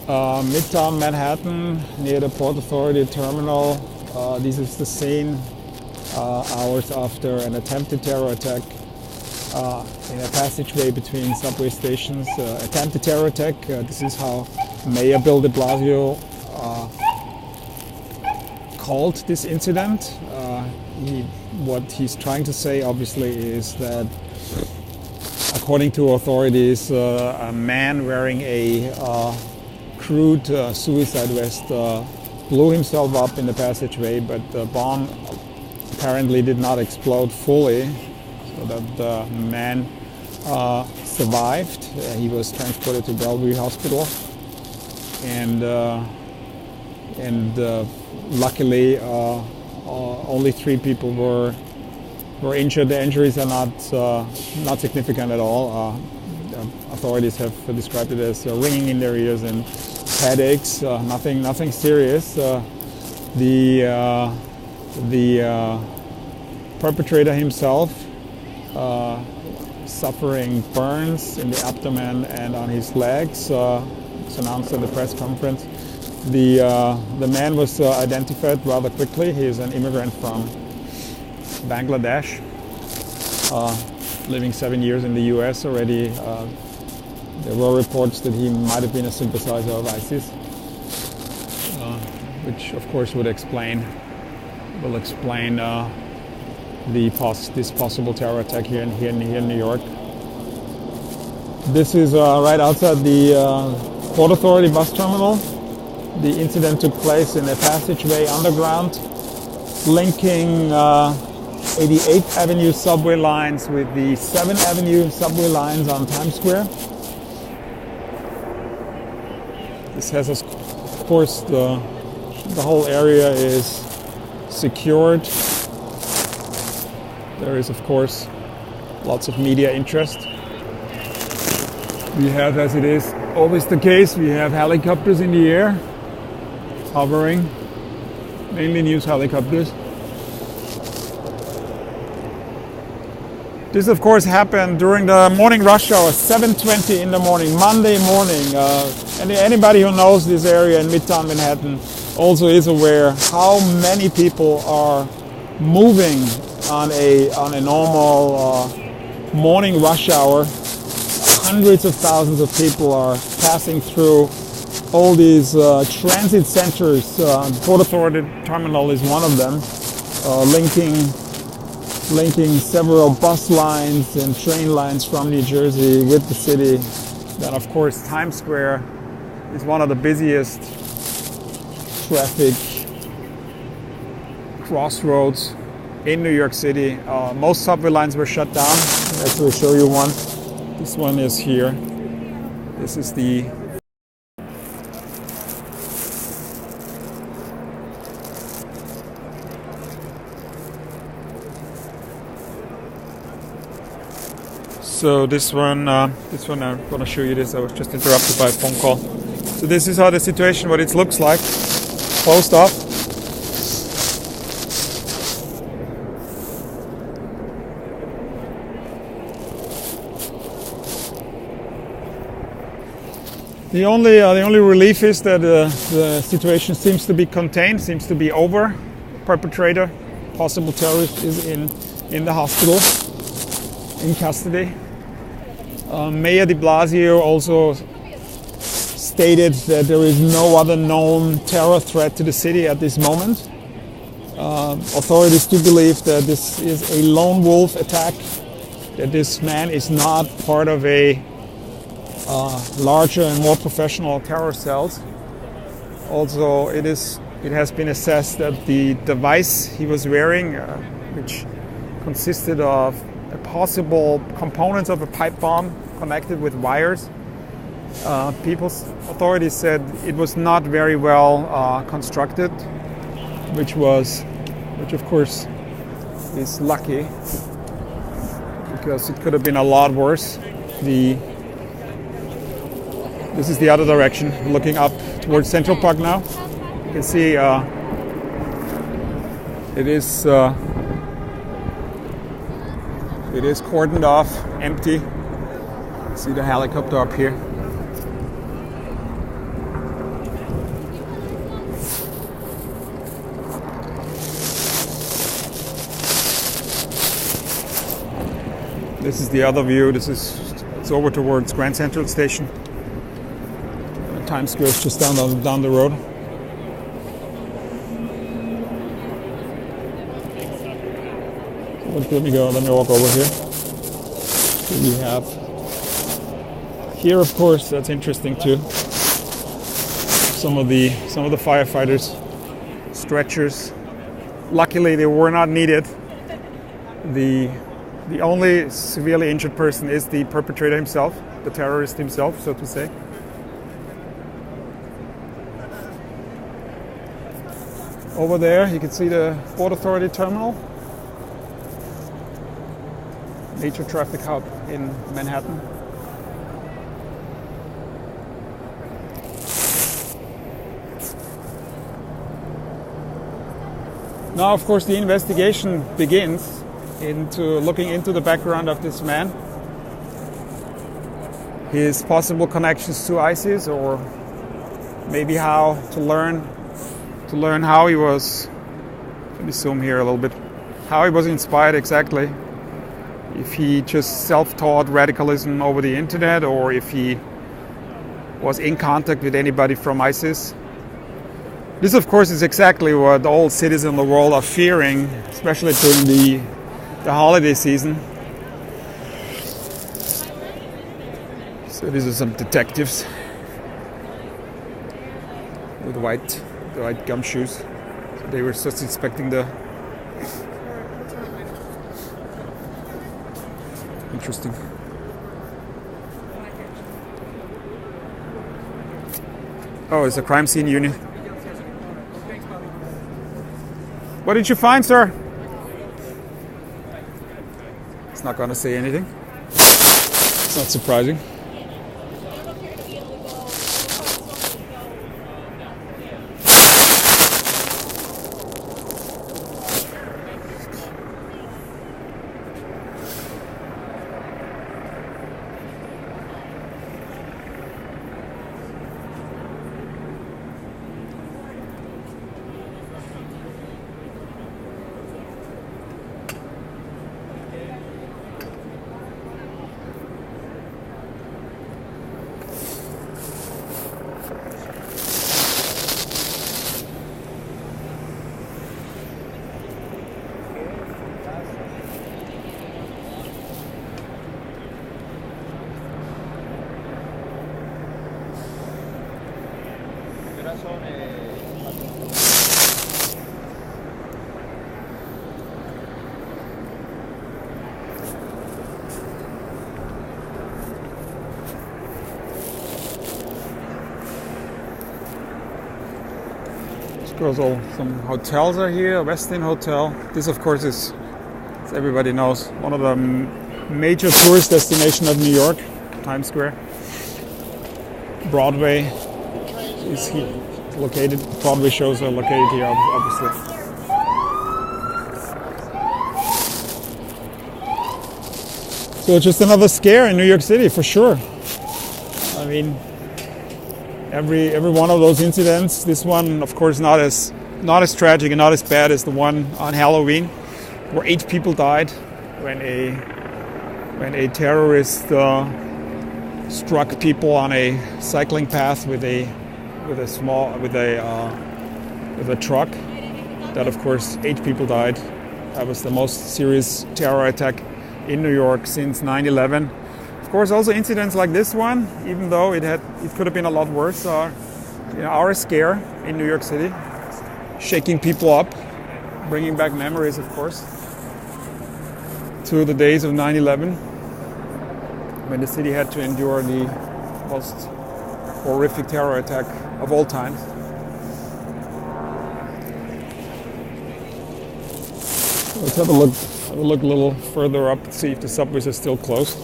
Midtown Manhattan, near the Port Authority terminal. This is the scene hours after an attempted terror attack in a passageway between subway stations. Attempted terror attack. This is how Mayor Bill de Blasio called this incident. What he's trying to say, obviously, is that according to authorities, a man wearing a crude suicide vest blew himself up in the passageway, but the bomb apparently did not explode fully, so that the man survived. He was transported to Bellevue Hospital, and luckily only 3 people were injured. The injuries are not significant at all. Authorities have described it as ringing in their ears and headaches. Nothing serious. The perpetrator himself suffering burns in the abdomen and on his legs. It's announced at the press conference. The man was identified rather quickly. He is an immigrant from Bangladesh, living 7 years in the U.S. already. There were reports that he might have been a sympathizer of ISIS, which of course will explain this possible terror attack here in New York. This is right outside the Port Authority bus terminal. The incident took place in a passageway underground, linking 88th Avenue subway lines with the 7th Avenue subway lines on Times Square. This has, of course, the whole area is secured. There is, of course, lots of media interest. We have, as it is always the case, we have helicopters in the air, hovering, mainly news helicopters. This, of course, happened during the morning rush hour, 7:20 in the morning, Monday morning. And anybody who knows this area in Midtown Manhattan also is aware how many people are moving on a normal morning rush hour. Hundreds of thousands of people are passing through all these transit centers. Port Authority Terminal is one of them, linking several bus lines and train lines from New Jersey with the city. Then, of course, Times Square is one of the busiest traffic crossroads in New York City. Most subway lines were shut down. I'll actually show you one. This one is here. This is the So this one I'm going to show you this. I was just interrupted by a phone call. So this is how the situation, what it looks like, closed off. The only relief is that the situation seems to be contained, seems to be over. Perpetrator, possible terrorist, is in the hospital, in custody. Mayor de Blasio also stated that there is no other known terror threat to the city at this moment. Authorities do believe that this is a lone wolf attack, that this man is not part of a larger and more professional terror cells. Also, it has been assessed that the device he was wearing, which consisted of possible components of a pipe bomb connected with wires. Authorities said it was not very well constructed, which of course is lucky, because it could have been a lot worse. This is the other direction, looking up towards Central Park now. You can see it is cordoned off, empty. See the helicopter up here. This is the other view. It's over towards Grand Central Station. Times Square is just down the road. Let me walk over here. So we have here, of course, that's interesting too. Some of the firefighters, stretchers. Luckily, they were not needed. The only severely injured person is the perpetrator himself, the terrorist himself, so to say. Over there, you can see the Port Authority terminal, major traffic hub in Manhattan. Now, of course, the investigation begins into looking into the background of this man, his possible connections to ISIS, or maybe how to learn how he was. Let me zoom here a little bit. How he was inspired exactly. If he just self-taught radicalism over the internet, or if he was in contact with anybody from ISIS. This, of course, is exactly what all cities in the world are fearing, especially during the holiday season. So these are some detectives with white gumshoes. So they were just inspecting the. Interesting. Oh, it's a crime scene unit. What did you find, sir? It's not going to say anything. It's not surprising. Some hotels are here. Westin Hotel. This, of course, is, as everybody knows, one of the major tourist destinations of New York. Times Square. Broadway is here, located. Broadway shows are located here, obviously. So just another scare in New York City, for sure. I mean, every one of those incidents. This one, of course, not as tragic and not as bad as the one on Halloween, where 8 people died when a terrorist struck people on a cycling path with a truck. That, of course, 8 people died. That was the most serious terror attack in New York since 9/11. Of course, also incidents like this one, even though it could have been a lot worse, are a scare in New York City, shaking people up, bringing back memories, of course, to the days of 9/11, when the city had to endure the most horrific terror attack of all time. Let's have a look a little further up, see if the subways are still closed.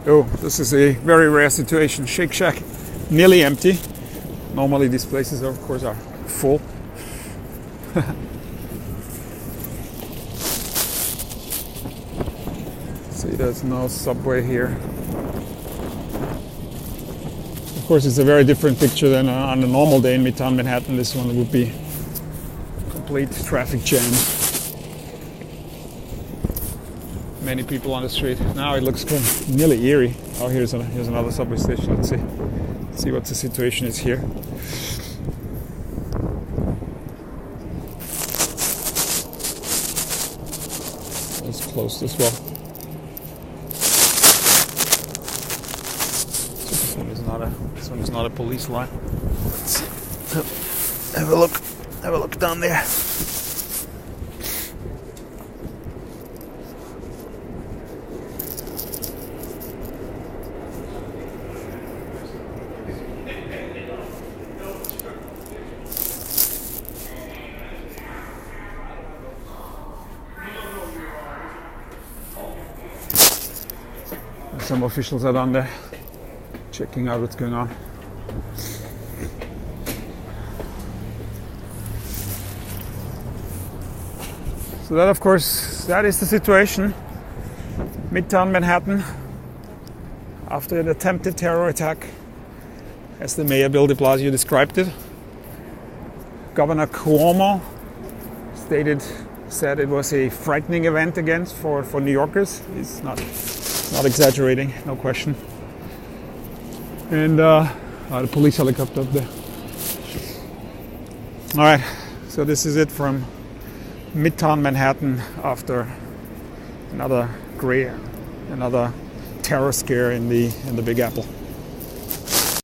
Oh, this is a very rare situation. Shake Shack, nearly empty. Normally these places, of course, are full. See, there's no subway here. Of course, it's a very different picture than on a normal day in Midtown Manhattan. This one would be complete traffic jam. Many people on the street. Now it looks nearly eerie. Oh, here's another subway station. Let's see what the situation is here. It's closed as well. So this one is not a police line. Let's see. Have a look down there. Some officials are down there checking out what's going on. So that, of course, that is the situation. Midtown Manhattan after an attempted terror attack, as the mayor Bill de Blasio described it. Governor Cuomo said it was a frightening event again for New Yorkers. He's not exaggerating, no question. And the police helicopter up there. All right, so this is it from Midtown Manhattan after another terror scare in the Big Apple.